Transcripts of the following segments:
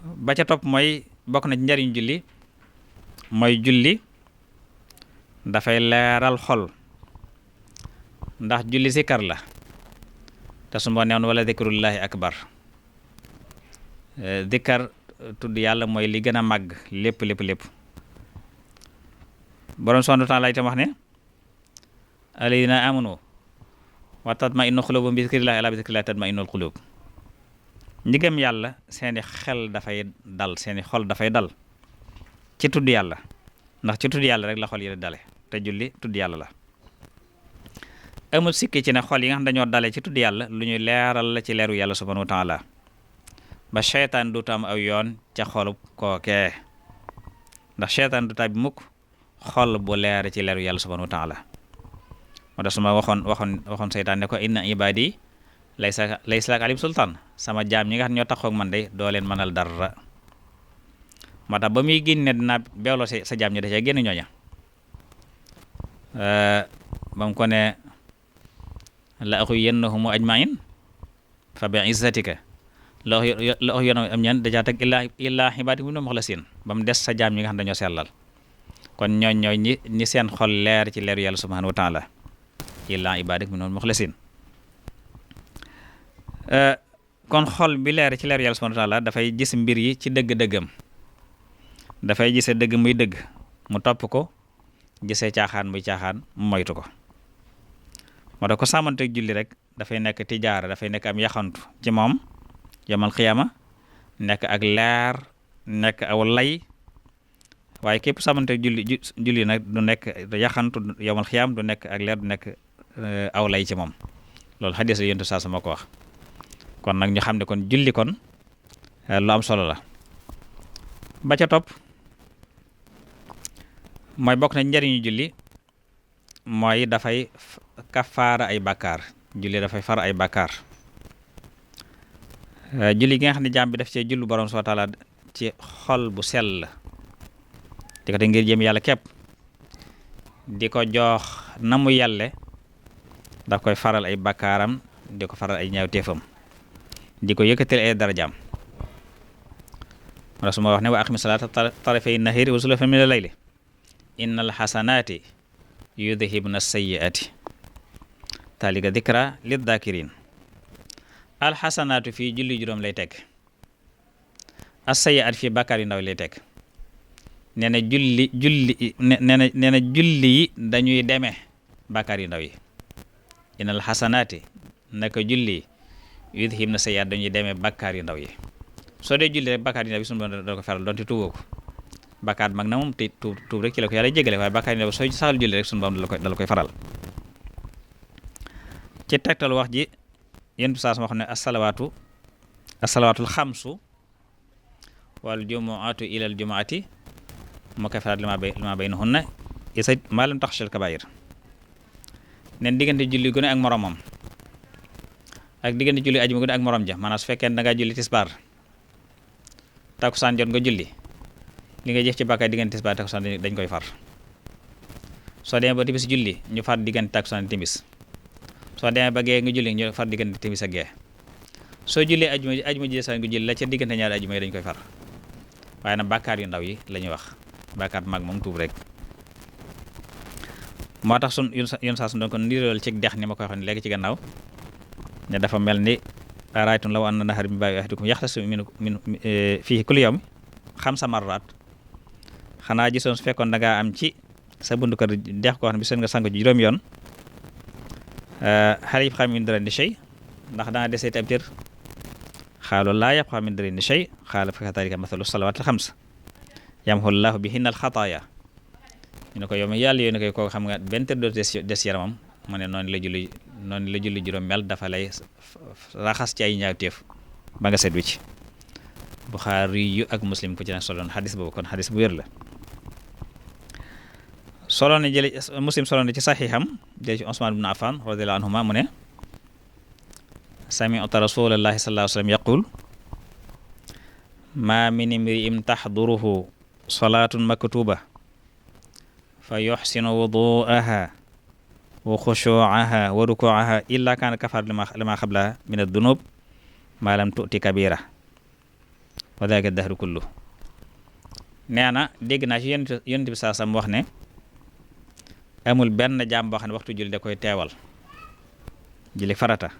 ba ca topp mooy bokk na ci njariñ julli mooy julli dafay leeral xol ndax julli sikar la te su ma neewoon wala dikrullahi akbar dikkar tudd yàlla mooy li gën a màgg lépp borom subhanahu wa ta'ala itam wax ne alladhina amanu wa tatma'innu qulubuhum bi dhikrillahi ala bi dhikrillahi tatma'innul qulub ñi gëm yàlla seeni xel dafay dal seeni xol dafay dal ci tudd yàlla ndax ci tudd yàlla rek la xol yi dale te julli tudd yàlla la amul sikki ci ne xol yi nga xam dañoo dale ci tudd yàlla lu ñuy leeral la ci leeru yàlla subhanahu wa ta'ala ba seytaan du tam aw yoon ca xolub kookee ndax seytaan du tàbbi mukk xol bu leer ci leeru yàlla subhanahu wa ta'ala moo tax su ma waxoon seytaan ne ko inna ibadi laysa lak alim sultaan sama jaam ñi nga xam ñoo taxaw ak man de doo leen mënal dara moo tax ba muy génne dinaa beewloo sa jaam ñi da cee génn ñooña ba mu ko ne la ughwiyannahum ajma'in fa bi izzatika la ughwiyannahum am ñeen dajaa teg illaa ibadaka minhum mukhlasin ba mu des sa jaam ñi nga xam dañoo sellal kon ñooy ñi seen xol leer ci leeru yàlla subhanahu wa ta'ala illaa ibadaka minhum mukhlasin kon xol bi leer ci leeru yàlla subhanahu wa ta'ala dafay gis mbir yi ci dëgg-dëggam dafay gisee dëgg muy dëgg mu topp ko gisee caaxaan muy caaxaan mu moytu ko moo tax ko sàmmanteeg julli rek dafay nekk tijaara dafay nekk am yaxantu ci moom yamal xiyaama nekk ak leer nekk aw lay waaye képp sàmmanteeg julli nag du nekk yaxantu yamal xiyaam du nekk ak leer du nekk aw lay ci moom loolu xadiis la yontu saa sama ko wax kon nag ñu xam ne kon julli kon lu am solo la ba ca topp mooy bokk na njariñu julli mooy dafay kafaara ay bàkkaar julli dafay far ay bàkkaar julli gi nga xam ne jaam bi daf cee jullu borom subhanahu wa ta'ala ci xol bu sell di ko te ngir jëm yàlla képp di ko jox na mu yàlle daf koy faral ay bàkkaaram di ko faral ay ñaawteefam di ko yëkkatil ay darajaam wala su ma wax ne wa aqimi salaata tarafay nahari wa zulafan min al-layli innal hasanati yudhibna sayyiati talika dhikra lidh-dhakirin alxasanaatu fii julli juróom lay teg as-sayyi'at fii bàkkaar yu ndaw lay teg nee na julli yi dañuy demee bàkkaar yu ndaw yi innal xasanaati naka julli yudhibna sayyi'at dañuy demee bàkkaar yu ndaw yi soo dee julli rek bàkkaar yu ndaw yi sunu doon da ko faral doonte tuuboo ko bàkkaar mag na moom te tuub rek ci la ko yàlla jégale waaye bàkkaar yu ndaw sooy saxal julli rek sunu borom dala koy faral ci tegtal wax ji yéen saa sama wax ne assalawaatul xamsu wal jumu'atu ilal jumu'ati mukaffirat lima baynahunna isa ma lam taxshal kabair neen diggante julli gune ak moromam ak diggante julli ajuma gune ak morom ja maanaam su fekkee da ngaa julli tisbaar takkusaan jot nga julli li nga jëf ci bàkkaar diggante tisbaar takkusaan dañ koy far soo demee ba timis julli ñu far diggante takkusaan timis soo demee ba gee nga julli ñu far diggante timis ak gee soo jullee ajuma ji sa nga julli la ca diggante ñaari ajuma yi dañ koy far waaye nag bàkkaar yu ndaw yi la ñuy wax bàkkaar mag moom tuub rek moo tax yun saa su doon ko ndirool ci dex ni ma koy wax ne léegi ci gannaaw ne dafa mel ni raaytun law anna nahar min baabi ahadikum yaxtasimu min fiihi kulli yawm 5 marrat xanaa gisoon su fekkoon da ngaa am ci sa bundu kër dex koo xam ne bi seen nga sangu ci juróom yoon hal yabqa min darani shay ndax danga desee ab tër xaalu laa yabqa min darani shay xaala fa kadhalika mathalu salawaatil 5 yamhu llaahu bihinna al-xataaya ñu ne ko yow mi yàlla yooyu ne koy kooku xam nga benn tër dootu des yaramam mu ne noonu la julli juróom mel dafa lay raxas ci ay ñaawteef ba nga set wicc Buxaari yu ak Muslim ku ci ne soloon xadis boobu kon xadis bu wér la soloon ne jële Muslim soloon ne ci saxiixam jële ci Usmaan ibn Affan radiyallahu anhuma mu ne sami'tu rasulallahi sallallahu alayhi wa sallam yaqul ma min imri'in tahduruhu salatun maktuba fa yuhsinu wudu'aha wa khushu'aha wa ruku'aha illa kana kafar lima qablaha min ad-dunub ma lam tu'ti kabira wa daaka dahru kullu. nee na dégg naa ci yonent bi saa sam wax ne amul benn jaam boo xam ne waxtu julli da koy teewal julli farata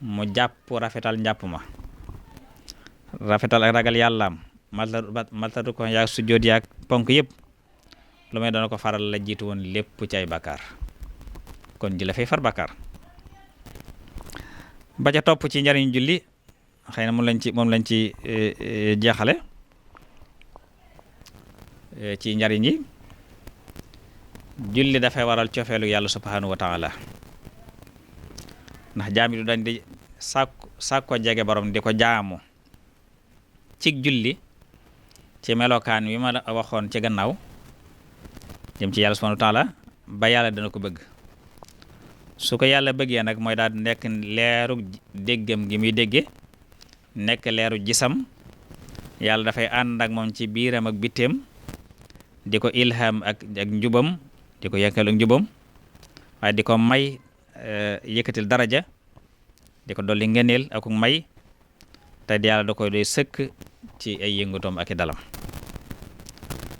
mu jàpp rafetal njàpp ma rafetal ak ragal yàllaam maltatu ko yaag sujjóot yaag ponk yëpp lu may doona ko faral la jiitu woon lépp ci ay bàkkaar kon julli fay far bàkkaar. ba ca topp ci njariñ julli xëy na moom lañ ci jeexale ci njariñ yi. julli dafay waral cofeelu yàlla subhanahu wa taala ndax jaam yi du dañ di sàkko jege borom di ko jaamu cig julli ci melokaan wi ma waxoon ci gannaaw jëm ci yàlla subhanahu wa taala ba yàlla dana ko bëgg. su ko yàlla bëggee nag mooy daal nekk leeru déggam gi muy dégge nekk leeru gisam yàlla dafay ànd ak moom ci biiram ak bitteem di ko ilham ak njubam di ko yenkal ak njubam waaye di ko may yëkkatil daraja di ko dolli ngëneel ak may te yàlla da koy doy sëkk ci ay yëngutoom ak i dalam.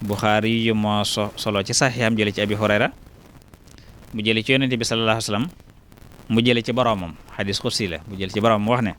Buxaari yu moo solo ci saxiixam jële ci Abi Hurayra mu jële ci yonente bi sallallahu alayhi wasallam mu jële ci boroomam xadis xursi la mu jële ci boroomam wax ne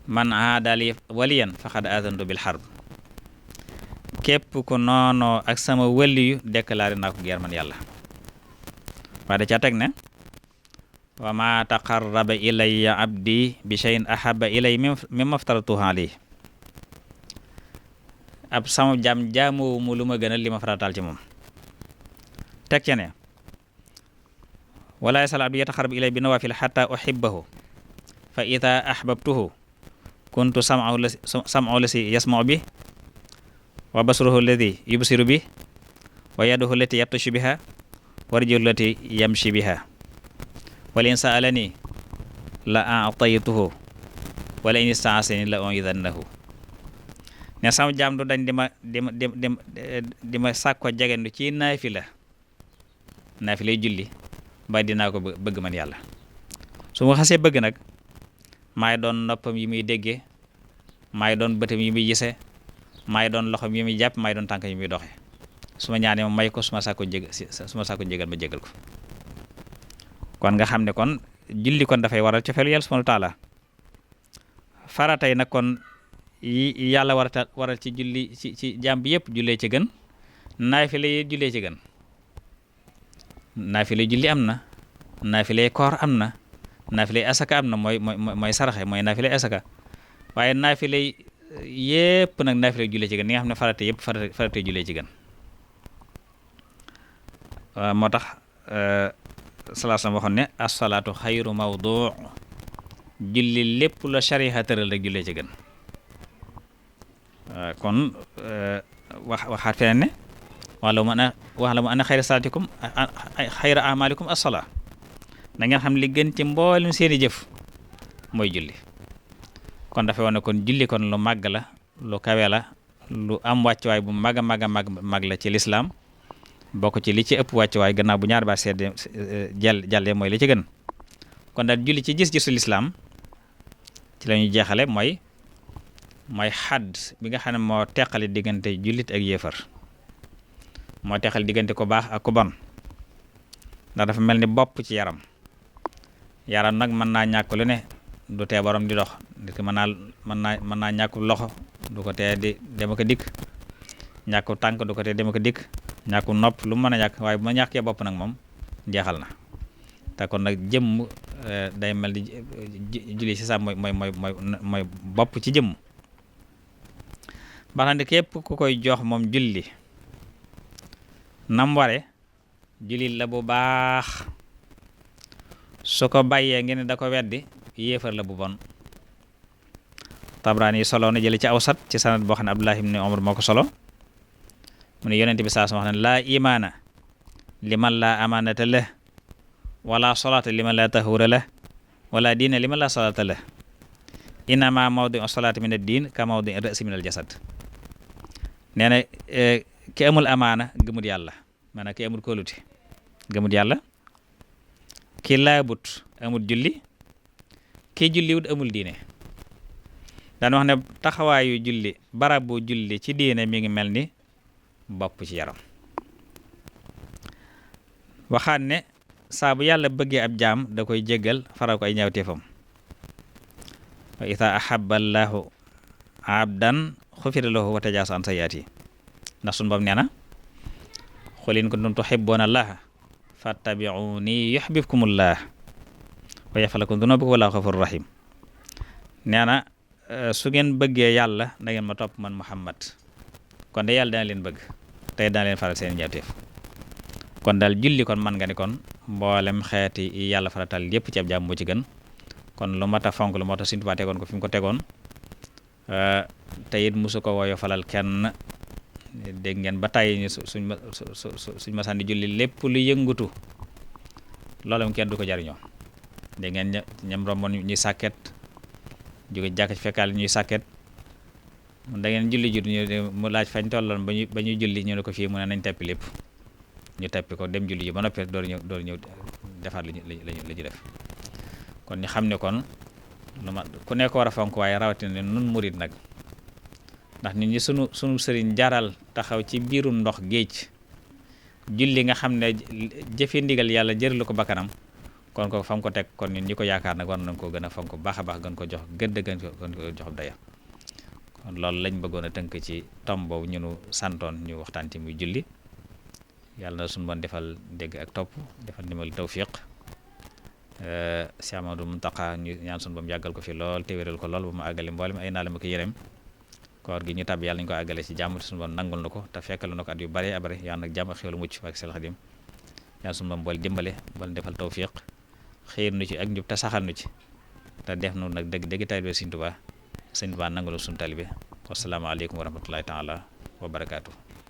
man aadali waliyan faqad aadantu bil harb képp ku noonoo ak sama waliyu déclaré naa ko guerre man yàlla. waaye da ca teg ne wa ma taqarraba ilayya abdi bi shay'in ahabba ilay mimma aftaratuhu alayhi ab sama jaam jaamoo mu lu ma gënal li ma farataal ci moom. teg ca ne wala yasal abdi yataqarrab ilay bi nawafil hatta uhibbahu fa idha ahbabtuhu kuntu sam'ahu lasi yasma'u bi wa basruhu alladi yubsiru bi wa yaduhu allati yabtashu biha wa rijluhu allati yamshi biha wa in sa'alani la a'taytuhu wa la in ista'asani la u'idannahu. ne sama jaam du dañ di ma sàkko jegendu ci naafilay julli ba dinaa ko bëgg man yàlla. su ma xasee bëgg nag maay doon noppam yi muy déggee maay doon bëtam yi muy gisee maay doon loxom yi muy jàpp maay doon tànk yi muy doxe su ma ñaanee ma may ko su ma sàkko jégal ma jégal ko. kon nga xam ne kon julli kon dafay waral cofeelu yàlla subhanahu wa taala. faratay nag kon yi yàlla waral ci julli ci jaam bi yëpp jullee ci gën naafile yi jullee ci gën. naafile julli am na naafile koor am na naafile asaka am na mooy saraxe mooy naafile asaka waaye naafile yépp nag naafile jullee ci gën ni nga xam ne farate yëpp farate jullee ci gën. moo tax salaasam waxoon ne as-salaatu xayru mawdu' julli lépp la shariha tëral rek jullee ci gën. kon waxaat feneen ne wa'lamu anna xayra salaatikum xayra a'maalikum as-salaa da ngeen xam li gën ci mboolem seeni jëf mooy julli. kon dafay wane kon julli kon lu màgg la lu kawe la lu am wàccuwaay bu mag a mag la ci lislaam bokk ci li ci ëpp wàccuwaay gannaaw bu ñaar baat seede jàllee mooy li ci gën. kon daal julli ci gis-gisu lislaam ci la ñu jeexale mooy xadd bi nga xam ne moo teqali diggante jullit ak yéefar moo teqali diggante ko baax ak ko bon ndax dafa mel ni bopp ci yaram nag mën naa ñàkk lu ne du tee borom di dox nit ki mën naa ñàkk loxo du ko tee di dem ak dikk ñàkk tànk du ko tee dem ak dikk ñàkk nopp lu mu mën a ñàkk waaye bu ma ñàkkee bopp nag moom jeexal na. te kon nag jëmm day mel ni julli ci sax mooy bopp ci jëmm. ba xam képp ku koy jox moom julli nam ware julli la bu baax su ko bàyyee ngeen da ko weddi yéefar la bu bon. Tabraani solo na jële ci awsat ci sanad boo xam ne Abdullah ibn Umar moo ko solo mu ne yonent bi saa wax ne laa imaana liman laa amaanata lah wala salaata liman laa tahuura lah wala diina liman laa salaata lah innama mawdi'u salaati min ad-diin ka mawdi'i ra'si min al-jasad. nee na ki amul amaana gëmut yàlla maanaam ki amul kóolute gëmut yàlla ki laabut amul julli ki julliwut amul diine. daan wax ne taxawaayu julli barabu julli ci diine mi ngi mel ni bopp ci yaram. waxaat ne saa bu yàlla bëggee ab jaam da koy jéggal faral ko ay ñaawteefam. wa ida ahabba allahu abdan xufira lahu wa tajaasa an sayyaati ndax sun bam nee na qul in kuntum tuhibbuuna allaha fattabi'uuni yuhbibkumullah wa yaghfir lakum dunuubakum wallaahu ghafuurun rahiim. nee na su ngeen bëggee yàlla da ngeen ma topp man Muhammad kon de yàlla dana leen bëgg tey dana leen faral seen ñaawteef. kon daal julli kon man nga ni kon mboolem xeeti yàlla faratal yépp ci ab jaam moo ci gën. kon lu mat a fonk lu mat a Sëriñ Tuubaa tegoon ko fi mu ko tegoon te it musu ko woyo falal kenn. dégg ngeen ba tàyyi ñu suñ masaan di julli lépp lu yëngutu loolu kenn du ko jariñoo. dégg ngeen ñam romboon ñuy sàkket jóge jàkk ci fekkaal ñuy sàkket da ngeen julli jut ñu mu laaj fañ tolloon ba ñuy julli ñu ne ko fii mu ne nañ teppi lépp ñu teppi ko dem julli ji ba noppi door ñëw defaat li ñu def. kon ñu xam ne kon lu ma ku nekk war a fonk waaye rawatina ne nun murit nag ndax nit ñi sunu sëriñ jaral taxaw ci biirum ndox géej julli nga xam ne jëfe ndigal yàlla jëralu ko bakkanam kon ko fam ko teg kon ñun ñi ko yaakaar nag war nañ koo gën a fonk baax a baax gën ko jox gëdd gën ko jox daya. kon loolu lañ bëggoon a tënk ci tom boobu ñu nu santoon ñu waxtaan ci muy julli. yàlla na suñu bon defal dégg ak topp defal ndimbal tawfiq. Cheikh Amadou Mountakha ñu ñaan suñu bam yàggal ko fi lool te wéral ko lool ba mu àggale mboolem ay naa la ma ko yërem koor gi ñu tàbb yàlla ñu ko àggale ci jàmm te suñu bam nangul na ko te fekkal na ko at yu bare abare yàlla nag jàmm ak xéwlu mucc ak sel xadim ñaan suñu bam boole dimbale boole defal tawfiq xiir nu ci ak njub te saxal nu ci te def nu nag dëgg taalibe Sëriñ Tuubaa nangul suñu taalibe wassalaamu aleykum wa rahmatullahi taala wa barakaatu.